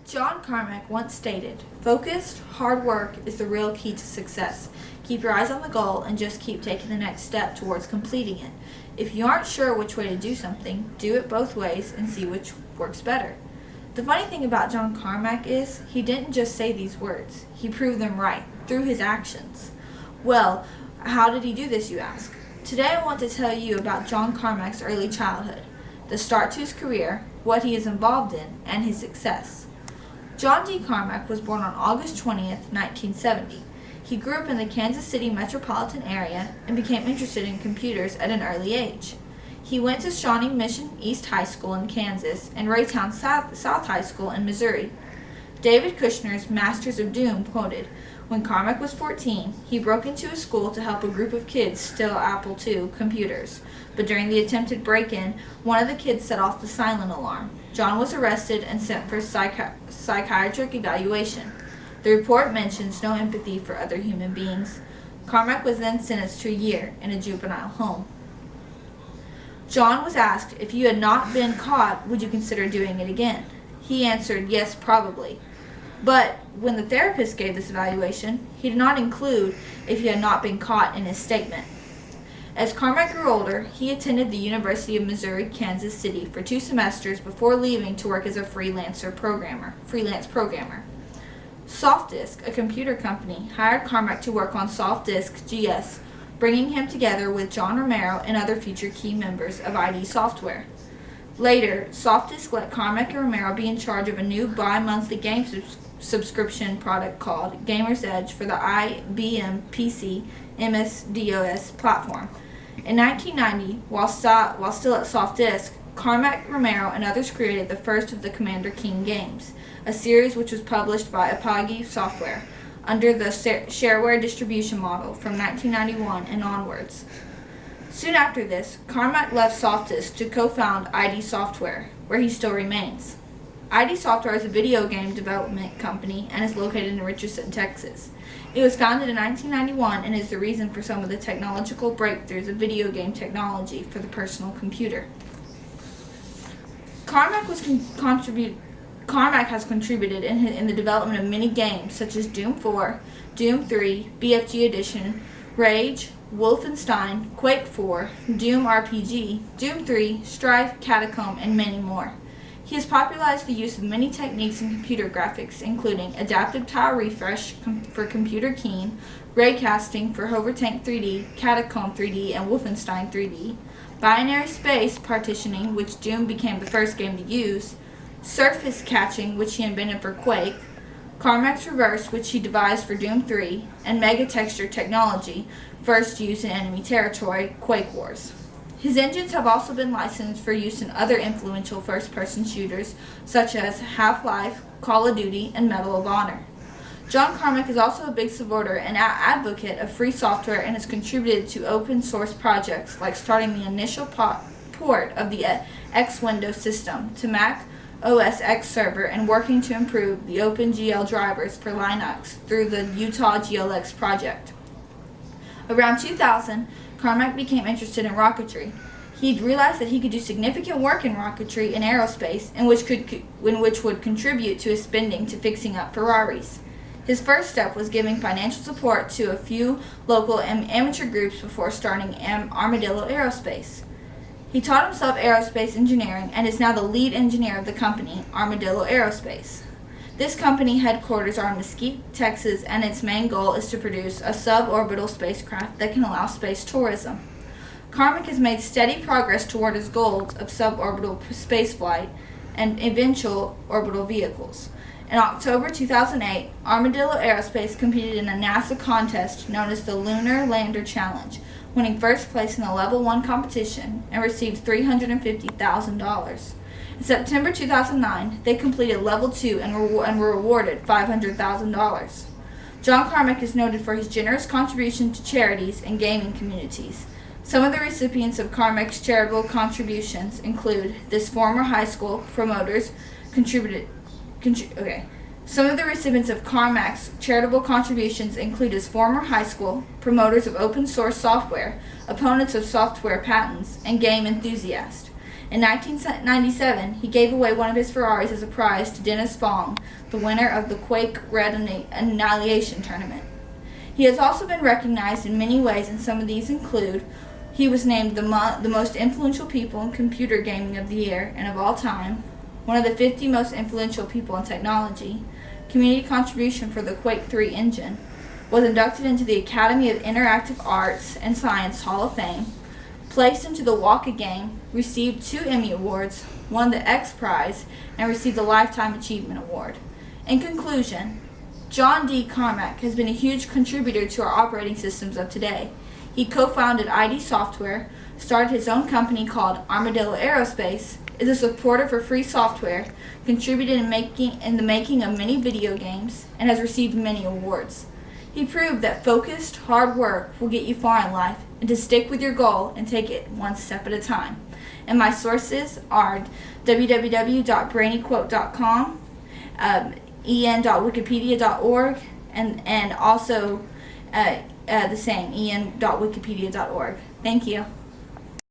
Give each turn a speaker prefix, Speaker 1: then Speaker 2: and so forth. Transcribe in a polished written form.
Speaker 1: John Carmack once stated, "Focused, hard work is the real key to success. Keep your eyes on the goal and just keep taking the next step towards completing it. If you aren't sure which way to do something, do it both ways and see which works better." The funny thing about John Carmack is he didn't just say these words. He proved them right through his actions. Well, how did he do this, you ask? Today I want to tell you about John Carmack's early childhood, the start to his career, what he is involved in, and his success. John D. Carmack was born on August 20th, 1970. He grew up in the Kansas City metropolitan area and became interested in computers at an early age. He went to Shawnee Mission East High School in Kansas and Raytown South High School in Missouri. David Kushner's Masters of Doom quoted, "When Carmack was 14, he broke into a school to help a group of kids steal Apple II computers. But during the attempted break-in, one of the kids set off the silent alarm. John was arrested and sent for psychiatric evaluation. The report mentions no empathy for other human beings. Carmack was then sentenced to a year in a juvenile home." John was asked, if you had not been caught, would you consider doing it again? He answered, yes, probably. But when the therapist gave this evaluation, he did not include if he had not been caught in his statement. As Carmack grew older, he attended the University of Missouri-Kansas City for 2 semesters before leaving to work as a freelance programmer. SoftDisk, a computer company, hired Carmack to work on SoftDisk GS, bringing him together with John Romero and other future key members of ID Software. Later, SoftDisk let Carmack and Romero be in charge of a new bi-monthly game subscription product called Gamer's Edge for the IBM PC MS-DOS platform. In 1990, while still at SoftDisk, Carmack, Romero, and others created the first of the Commander King games, a series which was published by Apogee Software under the shareware distribution model from 1991 and onwards. Soon after this, Carmack left SoftDisk to co-found ID Software, where he still remains. ID Software is a video game development company and is located in Richardson, Texas. It was founded in 1991 and is the reason for some of the technological breakthroughs of video game technology for the personal computer. Carmack has contributed in the development of many games such as Doom 4, Doom 3, BFG Edition, Rage, Wolfenstein, Quake 4, Doom RPG, Doom 3, Strife, Catacomb, and many more. He has popularized the use of many techniques in computer graphics, including adaptive tile refresh for computer keying, raycasting for Hovertank 3D, Catacomb 3D, and Wolfenstein 3D, binary space partitioning, which Doom became the first game to use, surface catching, which he invented for Quake, Carmack's reverse, which he devised for Doom 3, and mega texture technology, first used in enemy territory, Quake Wars. His engines have also been licensed for use in other influential first-person shooters such as Half-Life, Call of Duty, and Medal of Honor. John Carmack is also a big supporter and advocate of free software and has contributed to open-source projects like starting the initial port of the X Windows system to Mac OS X server and working to improve the OpenGL drivers for Linux through the Utah GLX project. Around 2000, Carmack became interested in rocketry. He realized that he could do significant work in rocketry and aerospace, and which would contribute to his spending to fixing up Ferraris. His first step was giving financial support to a few local amateur groups before starting Armadillo Aerospace. He taught himself aerospace engineering and is now the lead engineer of the company, Armadillo Aerospace. This company headquarters are in Mesquite, Texas, and its main goal is to produce a suborbital spacecraft that can allow space tourism. Carmack has made steady progress toward his goals of suborbital spaceflight and eventual orbital vehicles. In October 2008, Armadillo Aerospace competed in a NASA contest known as the Lunar Lander Challenge, winning first place in the Level 1 competition and received $350,000. In September 2009, they completed Level 2 and were awarded $500,000. John Carmack is noted for his generous contribution to charities and gaming communities. Some of the recipients of Carmack's charitable contributions include this former high school promoters Some of the recipients of Carmack's charitable contributions include his former high school, promoters of open source software, opponents of software patents, and game enthusiasts. In 1997, he gave away one of his Ferraris as a prize to Dennis Fong, the winner of the Quake Red Annihilation Tournament. He has also been recognized in many ways, and some of these include: he was named the most influential people in computer gaming of the year and of all time, one of the 50 most influential people in technology, community contribution for the Quake 3 engine, was inducted into the Academy of Interactive Arts and Science Hall of Fame, placed into the Walk of Game, received 2 Emmy Awards, won the X Prize, and received the Lifetime Achievement Award. In conclusion, John D. Carmack has been a huge contributor to our operating systems of today. He co-founded ID Software, started his own company called Armadillo Aerospace, is a supporter for free software, contributed in the making of many video games, and has received many awards. He proved that focused, hard work will get you far in life, and to stick with your goal and take it one step at a time. And my sources are www.brainyquote.com, en.wikipedia.org, and also the same, en.wikipedia.org. Thank you.